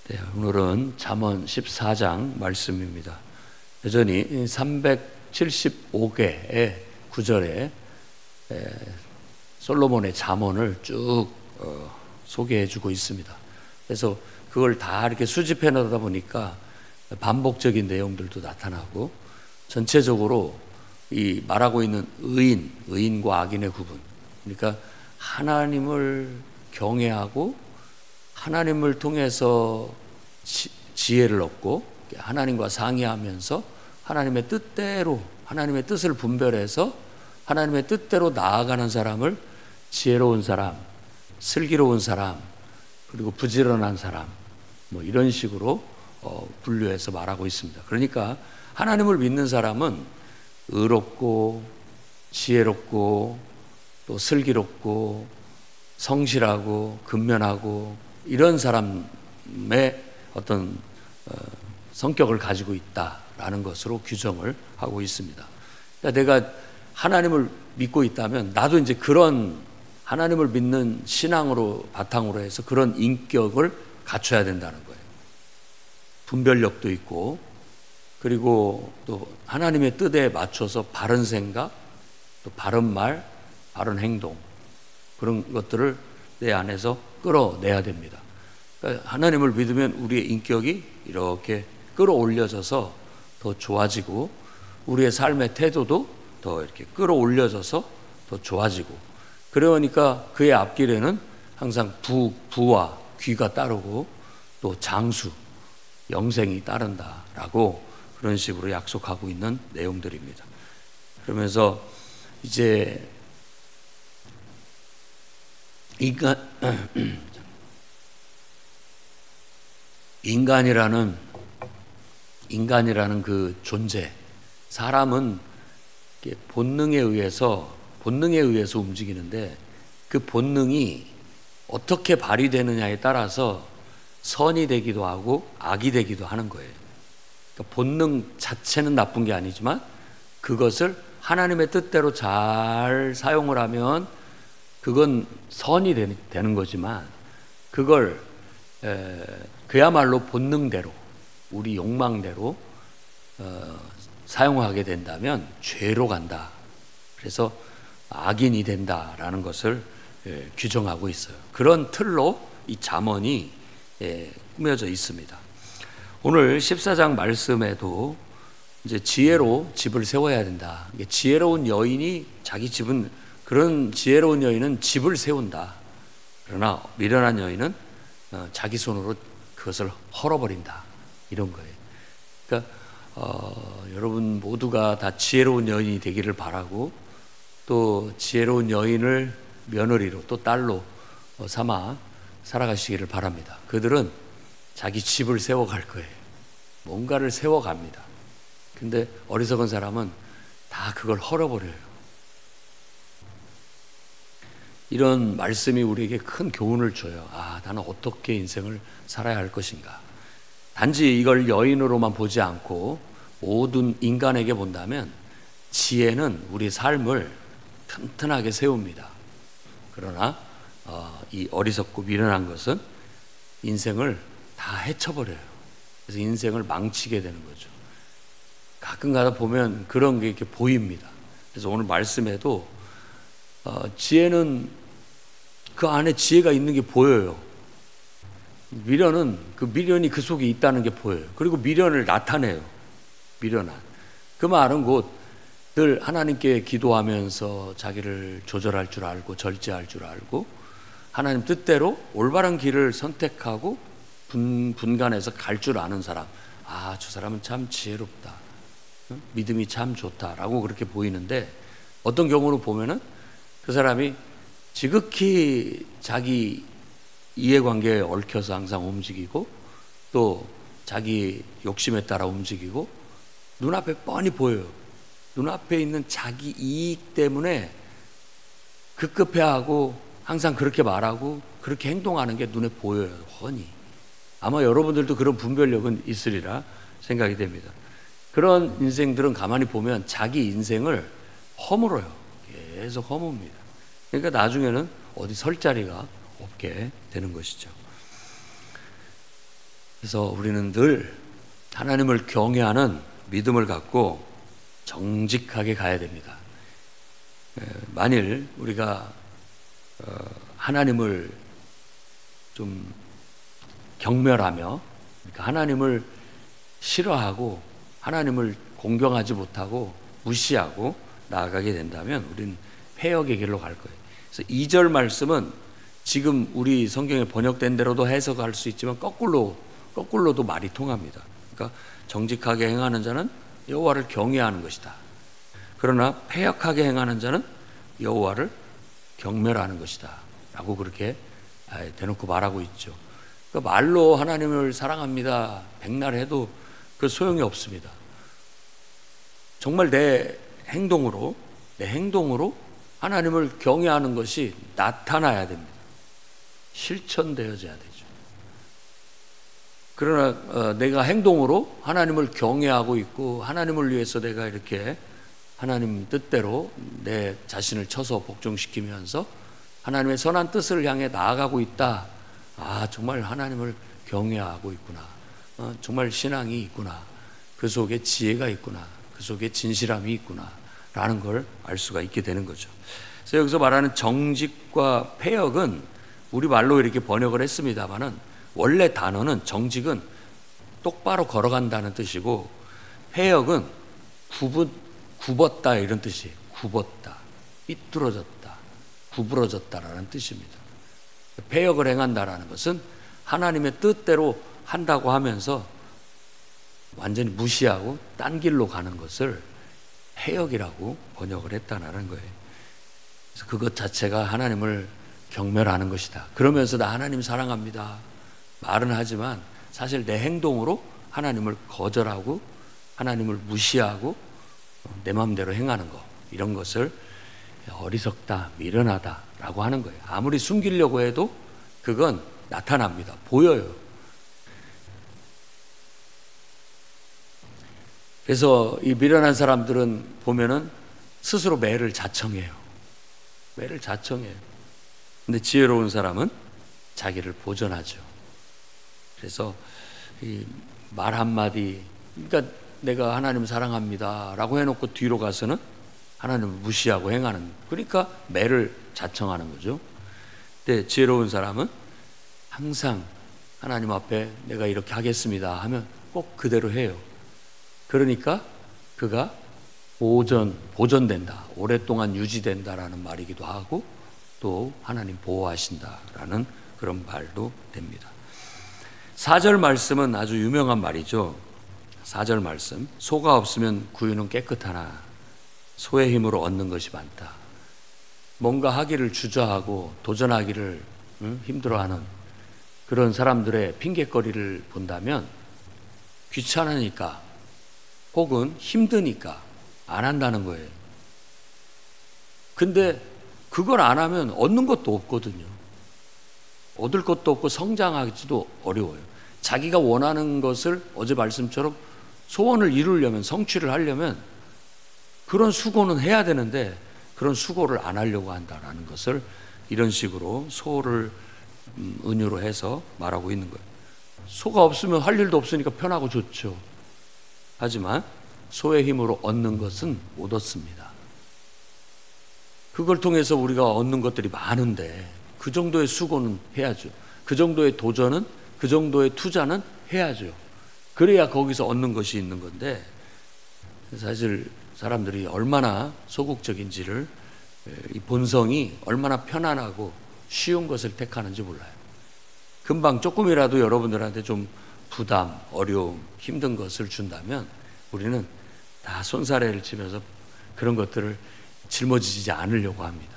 네, 오늘은 잠언 14장 말씀입니다. 여전히 375개의 구절에 솔로몬의 잠언을 쭉 소개해주고 있습니다. 그래서 그걸 다 이렇게 수집해 놓다 보니까 반복적인 내용들도 나타나고, 전체적으로 이 말하고 있는 의인과 악인의 구분, 그러니까 하나님을 경외하고 하나님을 통해서 지혜를 얻고 하나님과 상의하면서 하나님의 뜻대로, 하나님의 뜻을 분별해서 하나님의 뜻대로 나아가는 사람을 지혜로운 사람, 슬기로운 사람, 그리고 부지런한 사람, 뭐 이런 식으로 분류해서 말하고 있습니다. 그러니까 하나님을 믿는 사람은 의롭고 지혜롭고 또 슬기롭고 성실하고 근면하고 이런 사람의 어떤 성격을 가지고 있다라는 것으로 규정을 하고 있습니다. 그러니까 내가 하나님을 믿고 있다면 나도 이제 그런 하나님을 믿는 신앙으로 바탕으로 해서 그런 인격을 갖춰야 된다는 거예요. 분별력도 있고, 그리고 또 하나님의 뜻에 맞춰서 바른 생각, 또 바른 말, 바른 행동, 그런 것들을 내 안에서 끌어내야 됩니다. 그러니까 하나님을 믿으면 우리의 인격이 이렇게 끌어올려져서 더 좋아지고, 우리의 삶의 태도도 더 이렇게 끌어올려져서 더 좋아지고, 그러니까 그의 앞길에는 항상 부와 귀가 따르고 또 장수, 영생이 따른다라고 그런 식으로 약속하고 있는 내용들입니다. 그러면서 이제 인간이라는 그 존재, 사람은 본능에 의해서 움직이는데, 그 본능이 어떻게 발휘되느냐에 따라서 선이 되기도 하고 악이 되기도 하는 거예요. 그러니까 본능 자체는 나쁜 게 아니지만 그것을 하나님의 뜻대로 잘 사용을 하면 그건 선이 되는 거지만, 그걸 그야말로 본능대로, 우리 욕망대로 사용하게 된다면 죄로 간다. 그래서 악인이 된다라는 것을 규정하고 있어요. 그런 틀로 이 잠언이 꾸며져 있습니다. 오늘 14장 말씀에도 이제 지혜로 집을 세워야 된다. 지혜로운 여인이 그런 지혜로운 여인은 집을 세운다. 그러나 미련한 여인은 자기 손으로 그것을 헐어버린다. 이런 거예요. 그러니까 여러분 모두가 다 지혜로운 여인이 되기를 바라고, 또 지혜로운 여인을 며느리로 또 딸로 삼아 살아가시기를 바랍니다. 그들은 자기 집을 세워갈 거예요. 뭔가를 세워갑니다. 근데 어리석은 사람은 다 그걸 헐어버려요. 이런 말씀이 우리에게 큰 교훈을 줘요. 나는 어떻게 인생을 살아야 할 것인가. 단지 이걸 여인으로만 보지 않고 모든 인간에게 본다면 지혜는 우리 삶을 튼튼하게 세웁니다. 그러나 이 어리석고 미련한 것은 인생을 다 헤쳐버려요. 그래서 인생을 망치게 되는 거죠. 가끔가다 보면 그런 게 이렇게 보입니다. 그래서 오늘 말씀에도 지혜는 그 안에 지혜가 있는 게 보여요. 미련이 그 속에 있다는 게 보여요. 그리고 미련을 나타내요. 미련한. 그 말은 곧 늘 하나님께 기도하면서 자기를 조절할 줄 알고 절제할 줄 알고 하나님 뜻대로 올바른 길을 선택하고 분간해서 갈 줄 아는 사람. 저 사람은 참 지혜롭다. 믿음이 참 좋다라고 그렇게 보이는데, 어떤 경우로 보면은 그 사람이 지극히 자기 이해관계에 얽혀서 항상 움직이고, 또 자기 욕심에 따라 움직이고, 눈앞에 뻔히 보여요. 눈앞에 있는 자기 이익 때문에 급급해하고 항상 그렇게 말하고 그렇게 행동하는 게 눈에 보여요. 훤히. 아마 여러분들도 그런 분별력은 있으리라 생각이 됩니다. 그런 인생들은 가만히 보면 자기 인생을 허물어요. 계속 허뭅니다. 그러니까 나중에는 어디 설 자리가 없게 되는 것이죠. 그래서 우리는 늘 하나님을 경외하는 믿음을 갖고 정직하게 가야 됩니다. 만일 우리가 하나님을 좀 경멸하며, 그러니까 하나님을 싫어하고 하나님을 공경하지 못하고 무시하고 나아가게 된다면 우리는 패역의 길로 갈 거예요. 그래서 2절 말씀은 지금 우리 성경에 번역된 대로도 해석할 수 있지만 거꾸로도 말이 통합니다. 그러니까 정직하게 행하는 자는 여호와를 경외하는 것이다. 그러나 패역하게 행하는 자는 여호와를 경멸하는 것이다 라고 그렇게 대놓고 말하고 있죠. 그러니까 말로 하나님을 사랑합니다 백날 해도 그 소용이 없습니다. 정말 내 행동으로 하나님을 경외하는 것이 나타나야 됩니다. 실천되어져야 되죠. 그러나 내가 행동으로 하나님을 경외하고 있고 하나님을 위해서 내가 이렇게 하나님 뜻대로 내 자신을 쳐서 복종시키면서 하나님의 선한 뜻을 향해 나아가고 있다. 아, 정말 하나님을 경외하고 있구나. 정말 신앙이 있구나. 그 속에 지혜가 있구나. 그 속에 진실함이 있구나 라는 걸 알 수가 있게 되는 거죠. 그래서 여기서 말하는 정직과 패역은 우리 말로 이렇게 번역을 했습니다마는 원래 단어는 정직은 똑바로 걸어간다는 뜻이고 패역은 굽었다 이런 뜻이에요. 굽었다, 삐뚤어졌다, 구부러졌다라는 뜻입니다. 패역을 행한다라는 것은 하나님의 뜻대로 한다고 하면서 완전히 무시하고 딴 길로 가는 것을 패역이라고 번역을 했다는 거예요. 그래서 그것 자체가 하나님을 경멸하는 것이다. 그러면서 나 하나님 사랑합니다 말은 하지만 사실 내 행동으로 하나님을 거절하고 하나님을 무시하고 내 마음대로 행하는 것, 이런 것을 어리석다, 미련하다 라고 하는 거예요. 아무리 숨기려고 해도 그건 나타납니다. 보여요. 그래서 이 미련한 사람들은 보면은 스스로 매를 자청해요. 매를 자청해요. 근데 지혜로운 사람은 자기를 보존하죠. 그래서 이 말 한마디, 그러니까 내가 하나님 사랑합니다 라고 해놓고 뒤로 가서는 하나님을 무시하고 행하는, 그러니까 매를 자청하는 거죠. 근데 지혜로운 사람은 항상 하나님 앞에 내가 이렇게 하겠습니다 하면 꼭 그대로 해요. 그러니까 그가 보존된다, 오랫동안 유지된다라는 말이기도 하고 또 하나님 보호하신다라는 그런 말도 됩니다. 4절 말씀은 아주 유명한 말이죠. 4절 말씀, 소가 없으면 구유는 깨끗하나 소의 힘으로 얻는 것이 많다. 뭔가 하기를 주저하고 도전하기를 힘들어하는 그런 사람들의 핑계거리를 본다면 귀찮으니까 혹은 힘드니까 안 한다는 거예요. 근데 그걸 안 하면 얻는 것도 없거든요. 얻을 것도 없고 성장하기도 어려워요. 자기가 원하는 것을 어제 말씀처럼 소원을 이루려면, 성취를 하려면 그런 수고는 해야 되는데 그런 수고를 안 하려고 한다는 것을 이런 식으로 소를 은유로 해서 말하고 있는 거예요. 소가 없으면 할 일도 없으니까 편하고 좋죠. 하지만 소의 힘으로 얻는 것은 못 얻습니다. 그걸 통해서 우리가 얻는 것들이 많은데 그 정도의 수고는 해야죠. 그 정도의 도전은, 그 정도의 투자는 해야죠. 그래야 거기서 얻는 것이 있는 건데 사실 사람들이 얼마나 소극적인지를, 이 본성이 얼마나 편안하고 쉬운 것을 택하는지 몰라요. 금방 조금이라도 여러분들한테 좀 부담, 어려움, 힘든 것을 준다면 우리는 다 손사래를 치면서 그런 것들을 짊어지지 않으려고 합니다.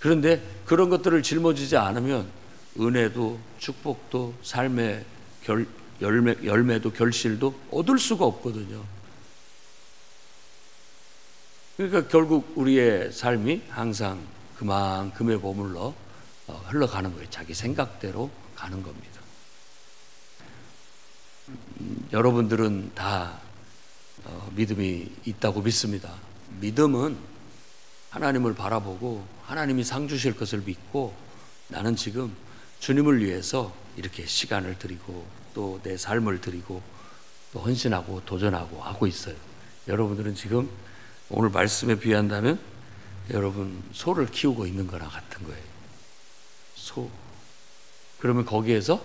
그런데 그런 것들을 짊어지지 않으면 은혜도 축복도 삶의 열매도 결실도 얻을 수가 없거든요. 그러니까 결국 우리의 삶이 항상 그만큼에 머물러 흘러가는 거예요. 자기 생각대로 가는 겁니다. 여러분들은 다 믿음이 있다고 믿습니다. 믿음은 하나님을 바라보고 하나님이 상 주실 것을 믿고 나는 지금 주님을 위해서 이렇게 시간을 드리고 또 내 삶을 드리고 또 헌신하고 도전하고 하고 있어요. 여러분들은 지금 오늘 말씀에 비유한다면 여러분 소를 키우고 있는 거나 같은 거예요. 소. 그러면 거기에서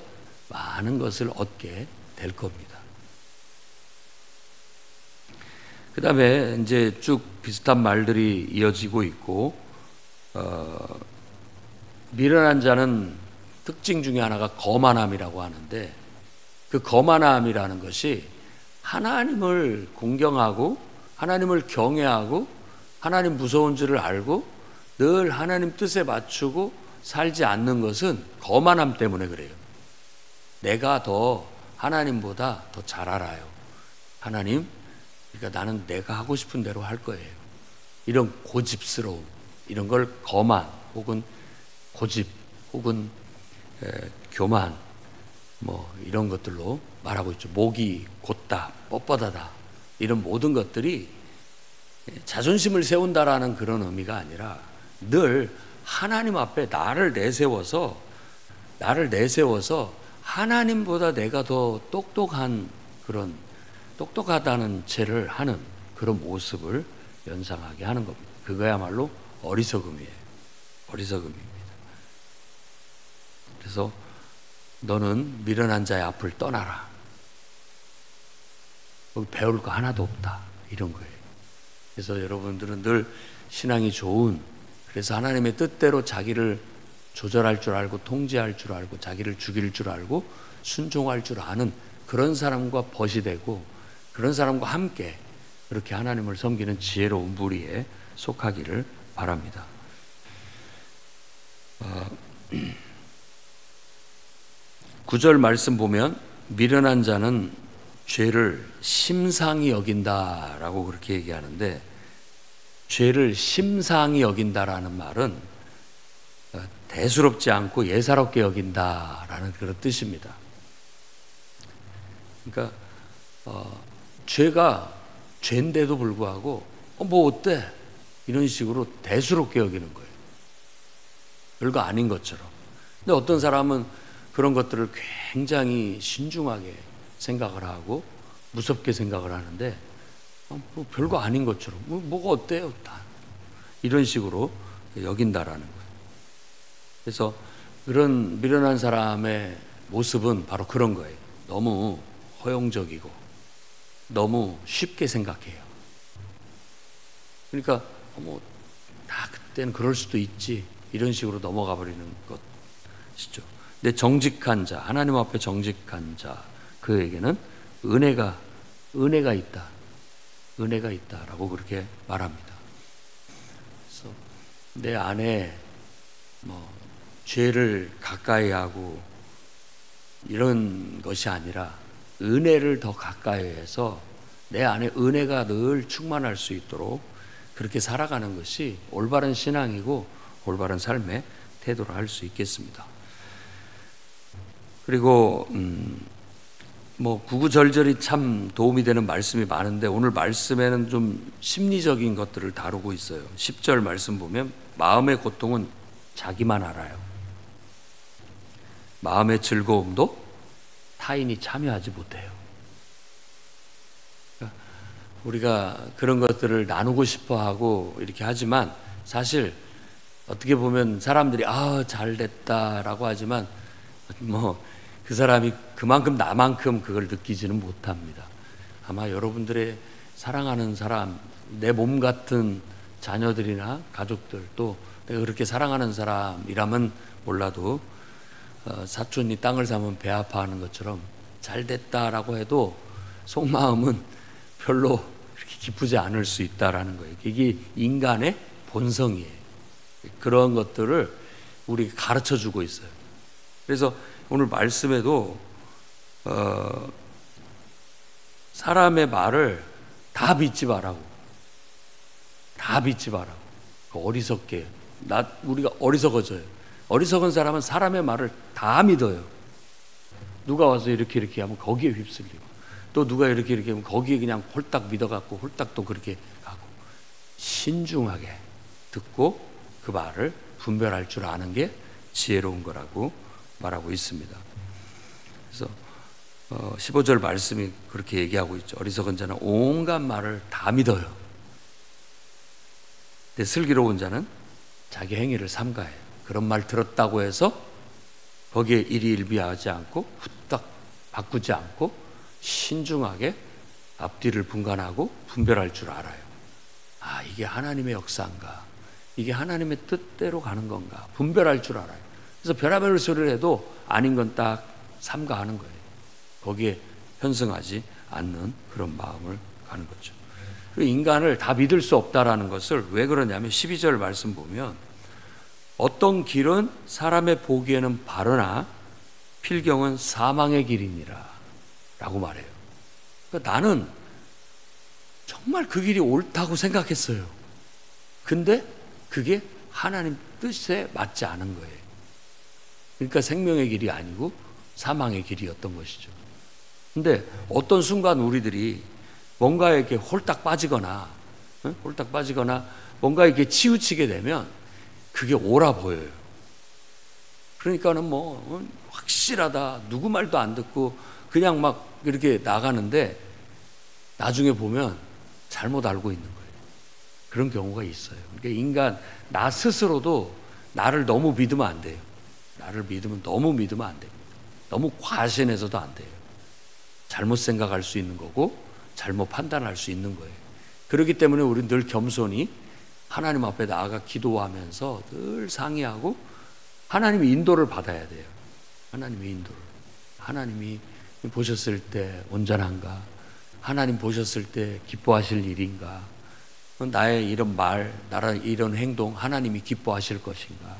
많은 것을 얻게 될 겁니다. 그 다음에 이제 쭉 비슷한 말들이 이어지고 있고, 미련한 자는 특징 중에 하나가 거만함이라고 하는데, 그 거만함이라는 것이 하나님을 공경하고 하나님을 경외하고 하나님 무서운 줄을 알고 늘 하나님 뜻에 맞추고 살지 않는 것은 거만함 때문에 그래요. 내가 더 하나님보다 더 잘 알아요. 하나님, 그러니까 나는 내가 하고 싶은 대로 할 거예요. 이런 고집스러움, 이런 걸 거만 혹은 고집 혹은 교만 뭐 이런 것들로 말하고 있죠. 목이 곧다, 뻣뻣하다, 이런 모든 것들이 자존심을 세운다라는 그런 의미가 아니라 늘 하나님 앞에 나를 내세워서 하나님보다 내가 더 똑똑하다는 채를 하는 그런 모습을 연상하게 하는 겁니다. 그거야말로 어리석음이에요. 어리석음입니다. 그래서 너는 미련한 자의 앞을 떠나라. 거기 배울 거 하나도 없다. 이런 거예요. 그래서 여러분들은 늘 신앙이 좋은, 그래서 하나님의 뜻대로 자기를 조절할 줄 알고 통제할 줄 알고 자기를 죽일 줄 알고 순종할 줄 아는 그런 사람과 벗이 되고 그런 사람과 함께 그렇게 하나님을 섬기는 지혜로운 무리에 속하기를 바랍니다. 9절 말씀 보면 미련한 자는 죄를 심상히 여긴다라고 그렇게 얘기하는데, 죄를 심상히 여긴다라는 말은 대수롭지 않고 예사롭게 여긴다라는 그런 뜻입니다. 그러니까 죄가 죄인데도 불구하고 뭐 어때? 이런 식으로 대수롭게 여기는 거예요. 별거 아닌 것처럼. 근데 어떤 사람은 그런 것들을 굉장히 신중하게 생각을 하고 무섭게 생각을 하는데 뭐 별거 아닌 것처럼 뭐가 어때요? 다 이런 식으로 여긴다라는 거예요. 그래서 그런 미련한 사람의 모습은 바로 그런 거예요. 너무 허용적이고 너무 쉽게 생각해요. 그러니까 뭐 다 그때는 그럴 수도 있지 이런 식으로 넘어가 버리는 것이죠. 근데 정직한 자, 하나님 앞에 정직한 자, 그에게는 은혜가 있다. 은혜가 있다라고 그렇게 말합니다. 그래서 내 안에 뭐 죄를 가까이 하고 이런 것이 아니라 은혜를 더 가까이 해서 내 안에 은혜가 늘 충만할 수 있도록 그렇게 살아가는 것이 올바른 신앙이고 올바른 삶의 태도를 할 수 있겠습니다. 그리고 뭐 구구절절이 참 도움이 되는 말씀이 많은데 오늘 말씀에는 좀 심리적인 것들을 다루고 있어요. 10절 말씀 보면 마음의 고통은 자기만 알아요. 마음의 즐거움도 타인이 참여하지 못해요. 우리가 그런 것들을 나누고 싶어 하고 이렇게 하지만 사실 어떻게 보면 사람들이 잘 됐다라고 하지만 뭐 그 사람이 그만큼 나만큼 그걸 느끼지는 못합니다. 아마 여러분들의 사랑하는 사람, 내 몸 같은 자녀들이나 가족들, 또 내가 그렇게 사랑하는 사람이라면 몰라도 사촌이 땅을 사면 배 아파하는 것처럼 잘 됐다라고 해도 속마음은 별로 그렇게 기쁘지 않을 수 있다라는 거예요. 이게 인간의 본성이에요. 그런 것들을 우리 가르쳐 주고 있어요. 그래서 오늘 말씀에도 사람의 말을 다 믿지 말라고. 다 믿지 말라고. 어리석게. 우리가 어리석어져요. 어리석은 사람은 사람의 말을 다 믿어요. 누가 와서 이렇게 하면 거기에 휩쓸리고, 또 누가 이렇게 하면 거기에 그냥 홀딱 믿어갖고 홀딱 또 그렇게 가고, 신중하게 듣고 그 말을 분별할 줄 아는 게 지혜로운 거라고 말하고 있습니다. 그래서 15절 말씀이 그렇게 얘기하고 있죠. 어리석은 자는 온갖 말을 다 믿어요. 근데 슬기로운 자는 자기 행위를 삼가해요. 그런 말 들었다고 해서 거기에 일희일비하지 않고 후딱 바꾸지 않고 신중하게 앞뒤를 분간하고 분별할 줄 알아요. 아, 이게 하나님의 역사인가? 이게 하나님의 뜻대로 가는 건가? 분별할 줄 알아요. 그래서 별의별 소리를 해도 아닌 건 딱 삼가하는 거예요. 거기에 현승하지 않는 그런 마음을 가는 거죠. 그리고 인간을 다 믿을 수 없다라는 것을 왜 그러냐면 12절 말씀 보면 어떤 길은 사람의 보기에는 바르나 필경은 사망의 길이니라 라고 말해요. 그러니까 나는 정말 그 길이 옳다고 생각했어요. 근데 그게 하나님 뜻에 맞지 않은 거예요. 그러니까 생명의 길이 아니고 사망의 길이었던 것이죠. 근데 어떤 순간 우리들이 뭔가에 이렇게 홀딱 빠지거나 뭔가 이렇게 치우치게 되면 그게 옳아 보여요. 그러니까는 뭐 확실하다, 누구 말도 안 듣고 그냥 막 이렇게 나가는데 나중에 보면 잘못 알고 있는 거예요. 그런 경우가 있어요. 그러니까 인간 나 스스로도 나를 너무 믿으면 안 돼요. 나를 믿으면 너무 믿으면 안 됩니다. 너무 과신해서도 안 돼요. 잘못 생각할 수 있는 거고 잘못 판단할 수 있는 거예요. 그렇기 때문에 우리는 늘 겸손히 하나님 앞에 나아가 기도하면서 늘 상의하고 하나님의 인도를 받아야 돼요. 하나님의 인도를. 하나님이 보셨을 때 온전한가? 하나님 보셨을 때 기뻐하실 일인가? 나의 이런 말, 나의 이런 행동 하나님이 기뻐하실 것인가?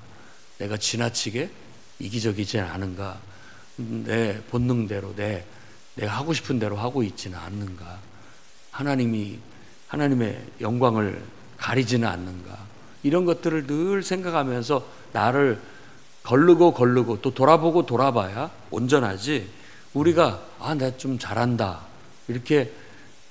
내가 지나치게 이기적이지 않은가? 내 본능대로 내가 하고 싶은 대로 하고 있지는 않는가? 하나님의 영광을 가리지는 않는가? 이런 것들을 늘 생각하면서 나를 걸르고 또 돌아보고 돌아봐야 온전하지. 우리가 내가 좀 잘한다 이렇게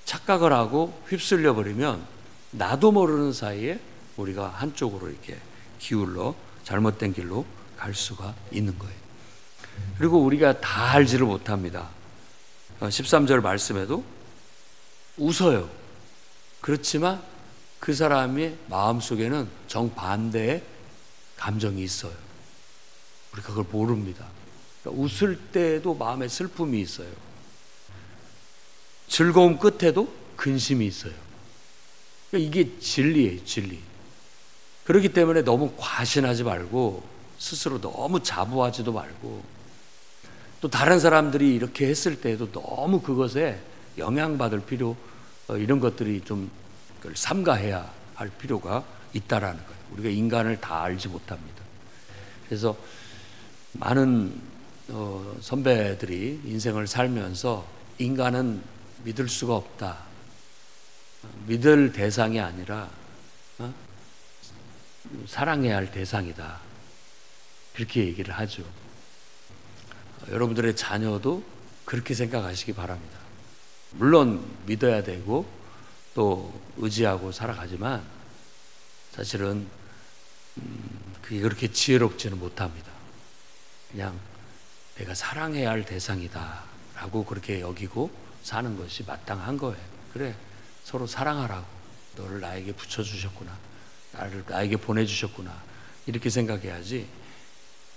착각을 하고 휩쓸려 버리면 나도 모르는 사이에 우리가 한쪽으로 이렇게 기울러 잘못된 길로 갈 수가 있는 거예요. 그리고 우리가 다 알지를 못합니다. 13절 말씀에도 웃어요. 그렇지만 그 사람의 마음속에는 정반대의 감정이 있어요. 우리가 그걸 모릅니다. 그러니까 웃을 때도 마음에 슬픔이 있어요. 즐거움 끝에도 근심이 있어요. 그러니까 이게 진리예요, 진리. 그렇기 때문에 너무 과신하지 말고 스스로 너무 자부하지도 말고 또 다른 사람들이 이렇게 했을 때에도 너무 그것에 영향받을 필요 이런 것들이 좀 삼가해야 할 필요가 있다라는 거예요. 우리가 인간을 다 알지 못합니다. 그래서 많은 선배들이 인생을 살면서 인간은 믿을 수가 없다. 믿을 대상이 아니라 사랑해야 할 대상이다. 그렇게 얘기를 하죠. 여러분들의 자녀도 그렇게 생각하시기 바랍니다. 물론 믿어야 되고 또 의지하고 살아가지만 사실은 그게 그렇게 지혜롭지는 못합니다. 그냥 내가 사랑해야 할 대상이다 라고 그렇게 여기고 사는 것이 마땅한 거예요. 그래, 서로 사랑하라고. 너를 나에게 붙여주셨구나, 나에게 보내주셨구나, 이렇게 생각해야지.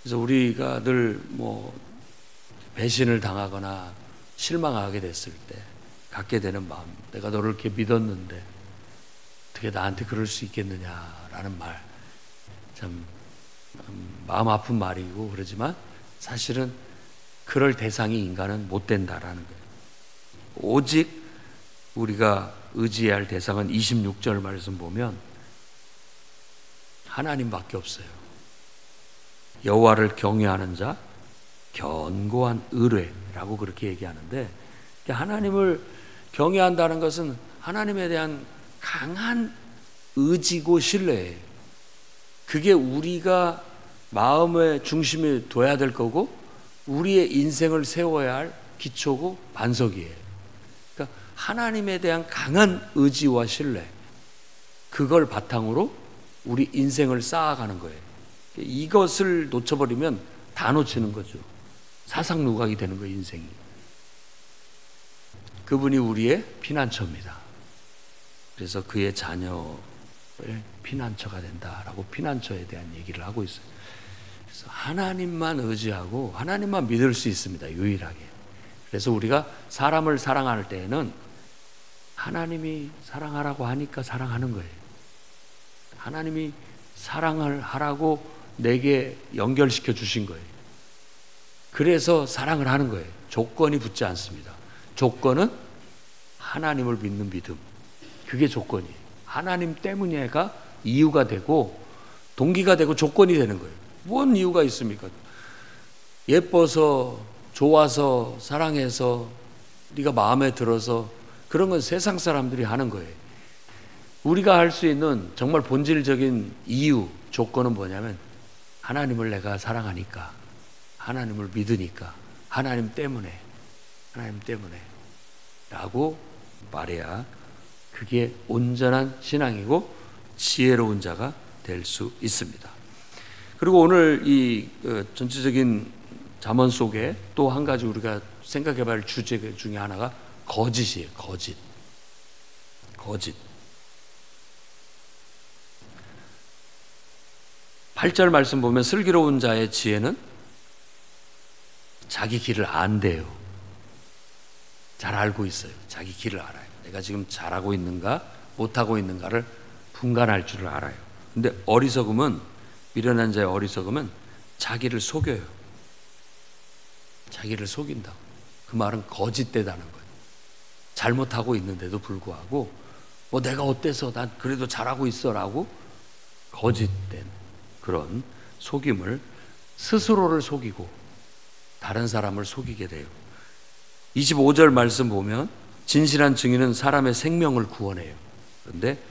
그래서 우리가 늘 배신을 당하거나 실망하게 됐을 때 갖게 되는 마음, 내가 너를 이렇게 믿었는데 어떻게 나한테 그럴 수 있겠느냐라는 말, 참 마음 아픈 말이고 그러지만 사실은 그럴 대상이 인간은 못 된다라는 거예요. 오직 우리가 의지해야 할 대상은 26절 말씀 보면 하나님밖에 없어요. 여호와를 경외하는 자 견고한 의뢰라고 그렇게 얘기하는데, 하나님을 경외한다는 것은 하나님에 대한 강한 의지고 신뢰예요. 그게 우리가 마음의 중심에 둬야 될 거고 우리의 인생을 세워야 할 기초고 반석이에요. 그러니까 하나님에 대한 강한 의지와 신뢰, 그걸 바탕으로 우리 인생을 쌓아가는 거예요. 이것을 놓쳐버리면 다 놓치는 거죠. 사상누각이 되는 거예요, 인생이. 그분이 우리의 피난처입니다. 그래서 그의 자녀의 피난처가 된다라고 피난처에 대한 얘기를 하고 있어요. 그래서 하나님만 의지하고 하나님만 믿을 수 있습니다. 유일하게. 그래서 우리가 사람을 사랑할 때에는 하나님이 사랑하라고 하니까 사랑하는 거예요. 하나님이 사랑을 하라고 내게 연결시켜 주신 거예요. 그래서 사랑을 하는 거예요. 조건이 붙지 않습니다. 조건은 하나님을 믿는 믿음. 그게 조건이에요. 하나님 때문에가 이유가 되고 동기가 되고 조건이 되는 거예요. 뭔 이유가 있습니까? 예뻐서, 좋아서, 사랑해서, 네가 마음에 들어서 그런 건 세상 사람들이 하는 거예요. 우리가 할 수 있는 정말 본질적인 이유, 조건은 뭐냐면 하나님을 내가 사랑하니까, 하나님을 믿으니까, 하나님 때문에 라고 말해야 그게 온전한 신앙이고 지혜로운 자가 될 수 있습니다. 그리고 오늘 이 전체적인 잠언 속에 또 한 가지 우리가 생각해 봐야 할 주제 중에 하나가 거짓이에요. 거짓. 8절 말씀 보면 슬기로운 자의 지혜는 자기 길을 안대요. 잘 알고 있어요. 자기 길을 알아요. 내가 지금 잘하고 있는가 못하고 있는가를 분간할 줄을 알아요. 근데 어리석음은, 미련한 자의 어리석음은 자기를 속여요. 자기를 속인다고. 그 말은 거짓되다는 거예요. 잘못하고 있는데도 불구하고 뭐 내가 어때서 난 그래도 잘하고 있어 라고 거짓된 그런 속임을, 스스로를 속이고 다른 사람을 속이게 돼요. 25절 말씀 보면 진실한 증인은 사람의 생명을 구원해요. 그런데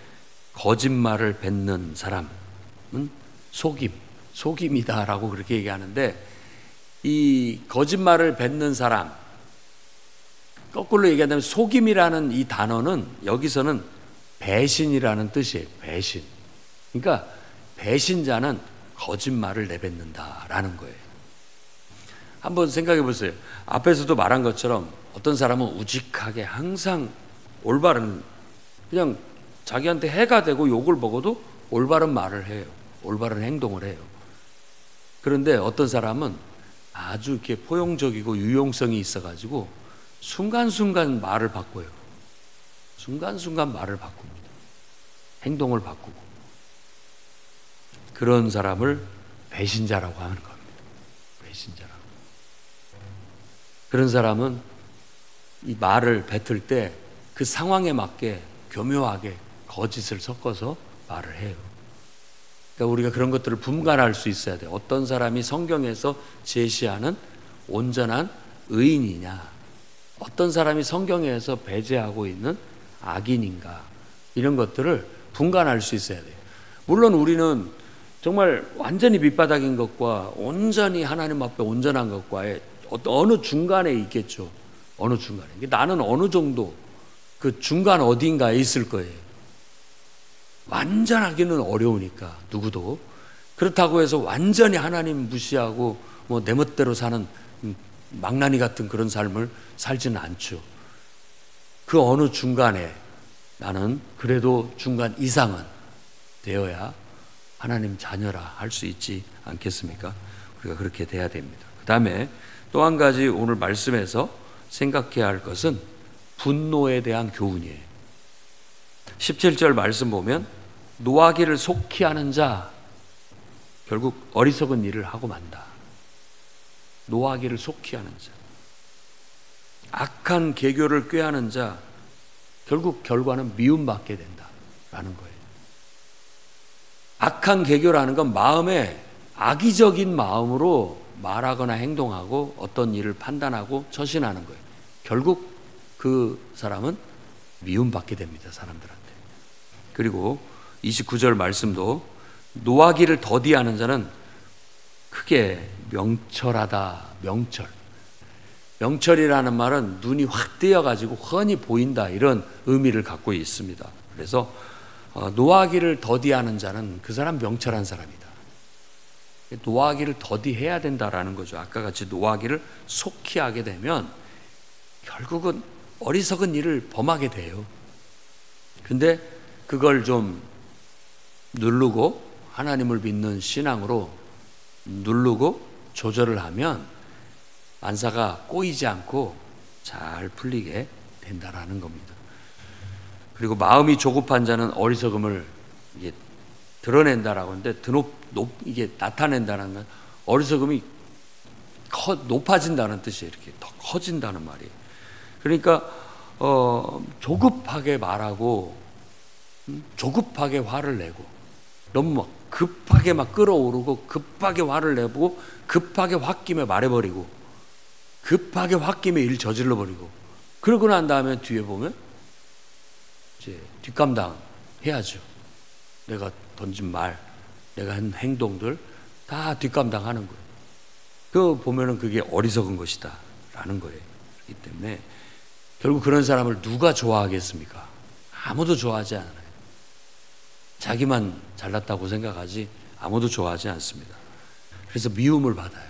거짓말을 뱉는 사람은 속임이다라고 그렇게 얘기하는데, 이 거짓말을 뱉는 사람, 거꾸로 얘기한다면 속임이라는 이 단어는 여기서는 배신이라는 뜻이에요. 배신. 그러니까 배신자는 거짓말을 내뱉는다라는 거예요. 한번 생각해 보세요. 앞에서도 말한 것처럼 어떤 사람은 우직하게 항상 올바른, 그냥 자기한테 해가 되고 욕을 먹어도 올바른 말을 해요. 올바른 행동을 해요. 그런데 어떤 사람은 아주 이렇게 포용적이고 유용성이 있어가지고 순간순간 말을 바꿔요. 순간순간 말을 바꿉니다. 행동을 바꾸고. 그런 사람을 배신자라고 하는 겁니다. 배신자라고. 그런 사람은 이 말을 뱉을 때 그 상황에 맞게 교묘하게 거짓을 섞어서 말을 해요. 그러니까 우리가 그런 것들을 분간할 수 있어야 돼요. 어떤 사람이 성경에서 제시하는 온전한 의인이냐, 어떤 사람이 성경에서 배제하고 있는 악인인가, 이런 것들을 분간할 수 있어야 돼요. 물론 우리는 정말 완전히 밑바닥인 것과 온전히 하나님 앞에 온전한 것과의 어느 중간에 있겠죠. 어느 중간에. 나는 어느 정도 그 중간 어딘가에 있을 거예요. 완전하기는 어려우니까 누구도. 그렇다고 해서 완전히 하나님 무시하고 뭐 내 멋대로 사는 망나니 같은 그런 삶을 살지는 않죠. 그 어느 중간에 나는 그래도 중간 이상은 되어야 하나님 자녀라 할 수 있지 않겠습니까? 우리가 그렇게 돼야 됩니다. 그 다음에 또 한 가지 오늘 말씀에서 생각해야 할 것은 분노에 대한 교훈이에요. 17절 말씀 보면 노하기를 속히 하는 자 결국 어리석은 일을 하고 만다. 노하기를 속히 하는 자, 악한 계교를 꾀하는 자 결국 결과는 미움받게 된다라는 거예요. 악한 계교라는 건 마음에 악의적인 마음으로 말하거나 행동하고 어떤 일을 판단하고 처신하는 거예요. 결국 그 사람은 미움받게 됩니다, 사람들한테. 그리고 29절 말씀도 노하기를 더디하는 자는 크게 명철하다. 명철이라는 말은 눈이 확 뜨여가지고 훤히 보인다, 이런 의미를 갖고 있습니다. 그래서 노하기를 더디하는 자는 그 사람 명철한 사람이다. 노하기를 더디해야 된다라는 거죠. 아까 같이 노하기를 속히 하게 되면 결국은 어리석은 일을 범하게 돼요. 근데 그걸 좀 누르고 하나님을 믿는 신앙으로 누르고 조절을 하면 만사가 꼬이지 않고 잘 풀리게 된다라는 겁니다. 그리고 마음이 조급한 자는 어리석음을 이게 드러낸다라고 하는데 이게 나타낸다는 건 어리석음이 높아진다는 뜻이에요. 이렇게 더 커진다는 말이에요. 그러니까 조급하게 말하고 조급하게 화를 내고 너무 막 급하게 막 끌어오르고 급하게 화를 내고 급하게 홧김에 말해버리고 급하게 홧김에 일 저질러 버리고 그러고 난 다음에 뒤에 보면 이제 뒷감당 해야죠. 내가 던진 말, 내가 한 행동들 다 뒷감당하는 거예요. 그거 보면은 그게 어리석은 것이다 라는 거예요. 그렇기 때문에 결국 그런 사람을 누가 좋아하겠습니까? 아무도 좋아하지 않아요. 자기만 잘났다고 생각하지 아무도 좋아하지 않습니다. 그래서 미움을 받아요.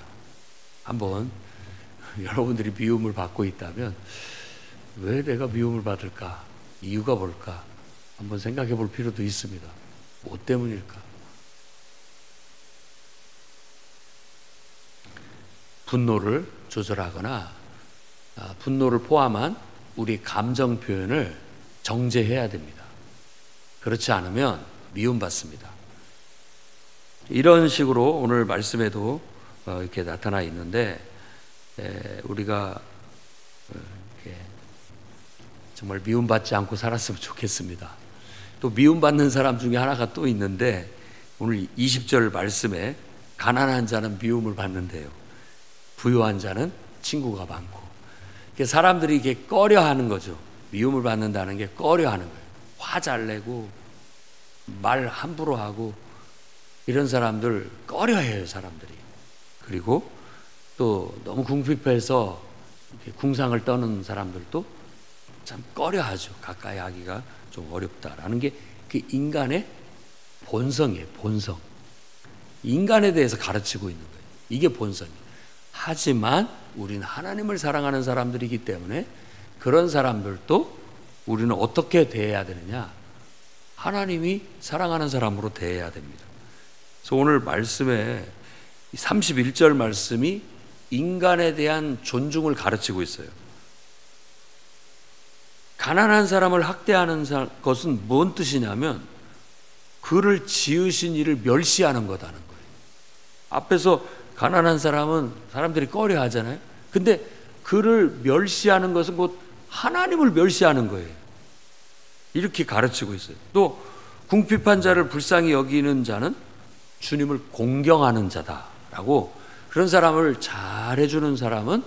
한번 여러분들이 미움을 받고 있다면 왜 내가 미움을 받을까? 이유가 뭘까? 한번 생각해 볼 필요도 있습니다. 뭐 때문일까? 분노를 조절하거나 분노를 포함한 우리 감정 표현을 정제해야 됩니다. 그렇지 않으면 미움받습니다. 이런 식으로 오늘 말씀에도 이렇게 나타나 있는데 우리가 이렇게 정말 미움받지 않고 살았으면 좋겠습니다. 또 미움받는 사람 중에 하나가 또 있는데 오늘 20절 말씀에 가난한 자는 미움을 받는데요. 부유한 자는 친구가 많고. 사람들이 이게 꺼려하는 거죠. 미움을 받는다는 게 꺼려하는 거예요. 화 잘 내고 말 함부로 하고 이런 사람들 꺼려해요, 사람들이. 그리고 또 너무 궁핍해서 궁상을 떠는 사람들도 참 꺼려하죠. 가까이 하기가 좀 어렵다라는 게 그 인간의 본성이에요. 본성. 인간에 대해서 가르치고 있는 거예요. 이게 본성이에요. 하지만 우리는 하나님을 사랑하는 사람들이기 때문에 그런 사람들도 우리는 어떻게 대해야 되느냐? 하나님이 사랑하는 사람으로 대해야 됩니다. 그래서 오늘 말씀에 31절 말씀이 인간에 대한 존중을 가르치고 있어요. 가난한 사람을 학대하는 것은 뭔 뜻이냐면 그를 지으신 이를 멸시하는 거다는 거예요. 앞에서 가난한 사람은 사람들이 꺼려 하잖아요. 근데 그를 멸시하는 것은 곧 하나님을 멸시하는 거예요. 이렇게 가르치고 있어요. 또 궁핍한 자를 불쌍히 여기는 자는 주님을 공경하는 자다라고, 그런 사람을 잘해주는 사람은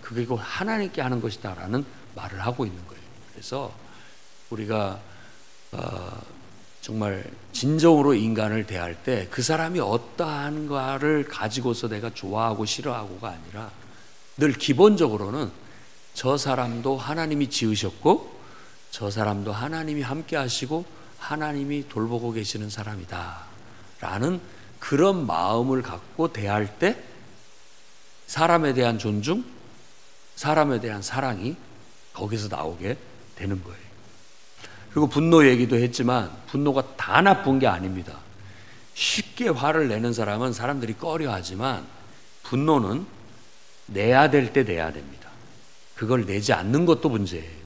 그게 곧 하나님께 하는 것이다 라는 말을 하고 있는 거예요. 그래서 우리가 정말 진정으로 인간을 대할 때 그 사람이 어떠한가를 가지고서 내가 좋아하고 싫어하고가 아니라 늘 기본적으로는 저 사람도 하나님이 지으셨고 저 사람도 하나님이 함께 하시고 하나님이 돌보고 계시는 사람이다 라는 그런 마음을 갖고 대할 때 사람에 대한 존중, 사람에 대한 사랑이 거기서 나오게 되는 거예요. 그리고 분노 얘기도 했지만 분노가 다 나쁜 게 아닙니다. 쉽게 화를 내는 사람은 사람들이 꺼려하지만 분노는 내야 될 때 내야 됩니다. 그걸 내지 않는 것도 문제예요.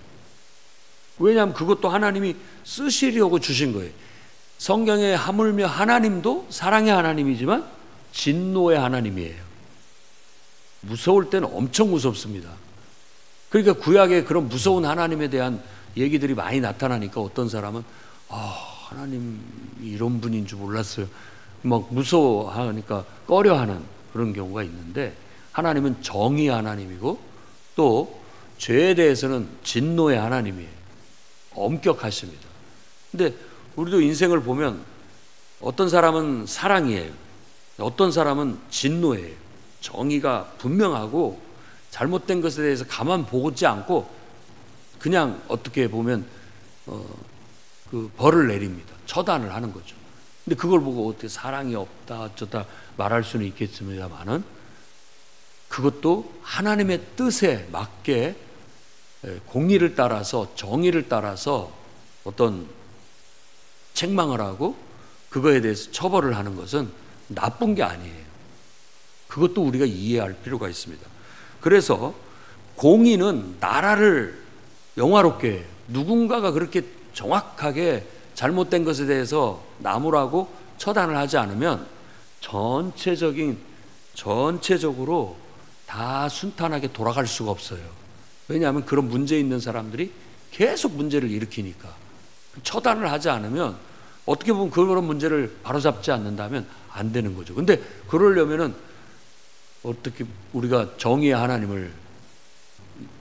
왜냐하면 그것도 하나님이 쓰시려고 주신 거예요. 성경에 하물며 하나님도 사랑의 하나님이지만 진노의 하나님이에요. 무서울 때는 엄청 무섭습니다. 그러니까 구약에 그런 무서운 하나님에 대한 얘기들이 많이 나타나니까 어떤 사람은 하나님 이런 분인 줄 몰랐어요. 막 무서워하니까 꺼려하는 그런 경우가 있는데, 하나님은 정의 하나님이고 또 죄에 대해서는 진노의 하나님이에요. 엄격하십니다. 근데 우리도 인생을 보면 어떤 사람은 사랑이에요. 어떤 사람은 진노예요. 정의가 분명하고 잘못된 것에 대해서 가만 보지 않고 그냥 어떻게 보면 그 벌을 내립니다. 처단을 하는 거죠. 근데 그걸 보고 어떻게 사랑이 없다 어쩌다 말할 수는 있겠습니다만은 그것도 하나님의 뜻에 맞게 공의를 따라서, 정의를 따라서 어떤 책망을 하고 그거에 대해서 처벌을 하는 것은 나쁜 게 아니에요. 그것도 우리가 이해할 필요가 있습니다. 그래서 공의는 나라를 영화롭게 해요. 누군가가 그렇게 정확하게 잘못된 것에 대해서 나무라고 처단을 하지 않으면 전체적으로 다 순탄하게 돌아갈 수가 없어요. 왜냐하면 그런 문제 있는 사람들이 계속 문제를 일으키니까. 처단을 하지 않으면 어떻게 보면 그런 문제를 바로잡지 않는다면 안 되는 거죠. 근데 그러려면은 어떻게 우리가 정의의 하나님을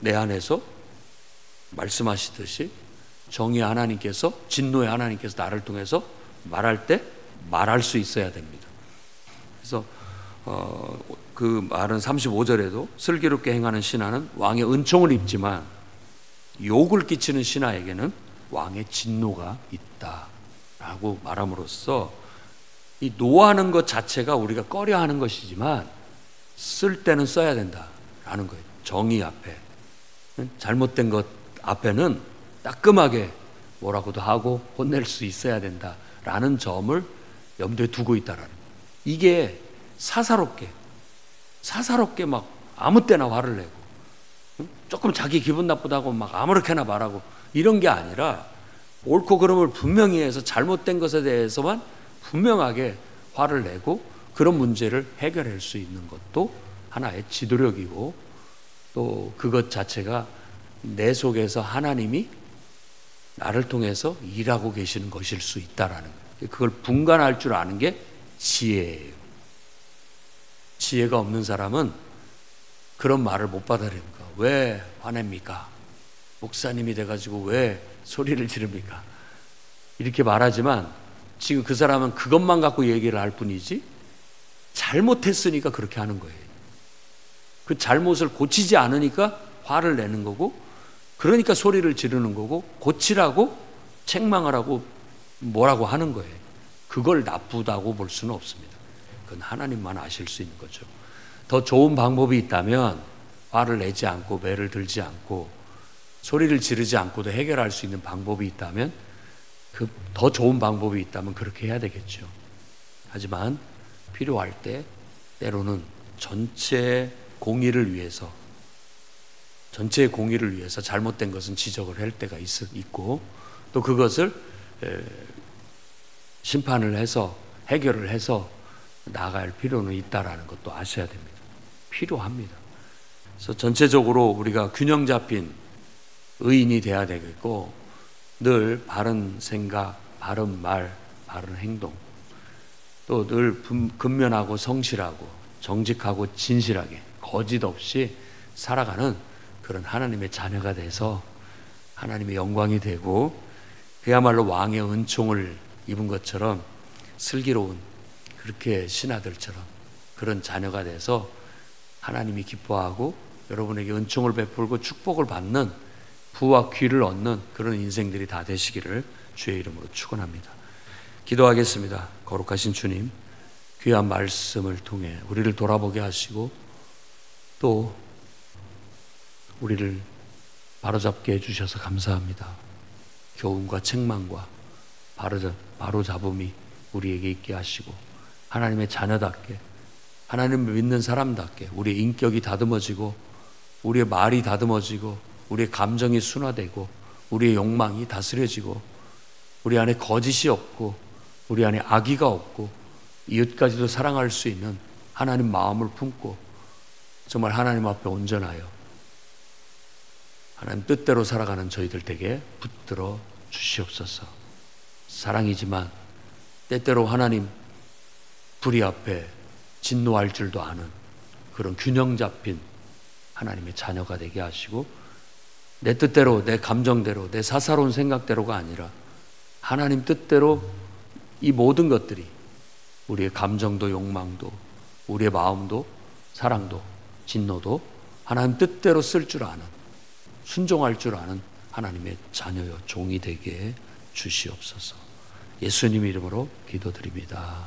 내 안에서 말씀하시듯이 정의의 하나님께서, 진노의 하나님께서 나를 통해서 말할 때 말할 수 있어야 됩니다. 그래서 그 말은 35절에도 슬기롭게 행하는 신하는 왕의 은총을 입지만 욕을 끼치는 신하에게는 왕의 진노가 있다라고 말함으로써 이 노하는 것 자체가 우리가 꺼려하는 것이지만 쓸 때는 써야 된다라는 거예요. 정의 앞에, 잘못된 것 앞에는 따끔하게 뭐라고도 하고 혼낼 수 있어야 된다라는 점을 염두에 두고 있다라는 거예요. 이게 사사롭게 막 아무 때나 화를 내고 조금 자기 기분 나쁘다고 막 아무렇게나 말하고 이런 게 아니라 옳고 그름을 분명히 해서 잘못된 것에 대해서만 분명하게 화를 내고 그런 문제를 해결할 수 있는 것도 하나의 지도력이고, 또 그것 자체가 내 속에서 하나님이 나를 통해서 일하고 계시는 것일 수 있다라는 거예요. 그걸 분간할 줄 아는 게 지혜예요. 지혜가 없는 사람은 그런 말을 못 받아들입니까? 왜 화냅니까? 목사님이 돼가지고 왜 소리를 지릅니까? 이렇게 말하지만 지금 그 사람은 그것만 갖고 얘기를 할 뿐이지 잘못했으니까 그렇게 하는 거예요. 그 잘못을 고치지 않으니까 화를 내는 거고, 그러니까 소리를 지르는 거고, 고치라고 책망하라고 뭐라고 하는 거예요. 그걸 나쁘다고 볼 수는 없습니다. 그건 하나님만 아실 수 있는 거죠. 더 좋은 방법이 있다면 화를 내지 않고 매를 들지 않고 소리를 지르지 않고도 해결할 수 있는 방법이 있다면, 그 더 좋은 방법이 있다면 그렇게 해야 되겠죠. 하지만 필요할 때 때로는 전체의 공의를 위해서 잘못된 것은 지적을 할 때가 있고, 또 그것을 심판을 해서 해결을 해서 나아갈 필요는 있다라는 것도 아셔야 됩니다. 필요합니다. 그래서 전체적으로 우리가 균형 잡힌 의인이 돼야 되겠고, 늘 바른 생각, 바른 말, 바른 행동, 또 늘 근면하고 성실하고 정직하고 진실하게 거짓 없이 살아가는 그런 하나님의 자녀가 돼서 하나님의 영광이 되고, 그야말로 왕의 은총을 입은 것처럼 슬기로운 그렇게 신하들처럼 그런 자녀가 돼서 하나님이 기뻐하고 여러분에게 은총을 베풀고 축복을 받는, 부와 귀를 얻는 그런 인생들이 다 되시기를 주의 이름으로 축원합니다. 기도하겠습니다. 거룩하신 주님, 귀한 말씀을 통해 우리를 돌아보게 하시고 또 우리를 바로잡게 해주셔서 감사합니다. 교훈과 책망과 바로잡음이 우리에게 있게 하시고, 하나님의 자녀답게, 하나님을 믿는 사람답게 우리의 인격이 다듬어지고, 우리의 말이 다듬어지고, 우리의 감정이 순화되고, 우리의 욕망이 다스려지고, 우리 안에 거짓이 없고, 우리 안에 악의가 없고, 이웃까지도 사랑할 수 있는 하나님 마음을 품고 정말 하나님 앞에 온전하여 하나님 뜻대로 살아가는 저희들 댁에 붙들어 주시옵소서. 사랑이지만 때때로 하나님 불의 앞에 진노할 줄도 아는 그런 균형 잡힌 하나님의 자녀가 되게 하시고, 내 뜻대로, 내 감정대로, 내 사사로운 생각대로가 아니라 하나님 뜻대로 이 모든 것들이, 우리의 감정도 욕망도 우리의 마음도 사랑도 진노도 하나님 뜻대로 쓸 줄 아는, 순종할 줄 아는 하나님의 자녀여 종이 되게 주시옵소서. 예수님 이름으로 기도드립니다.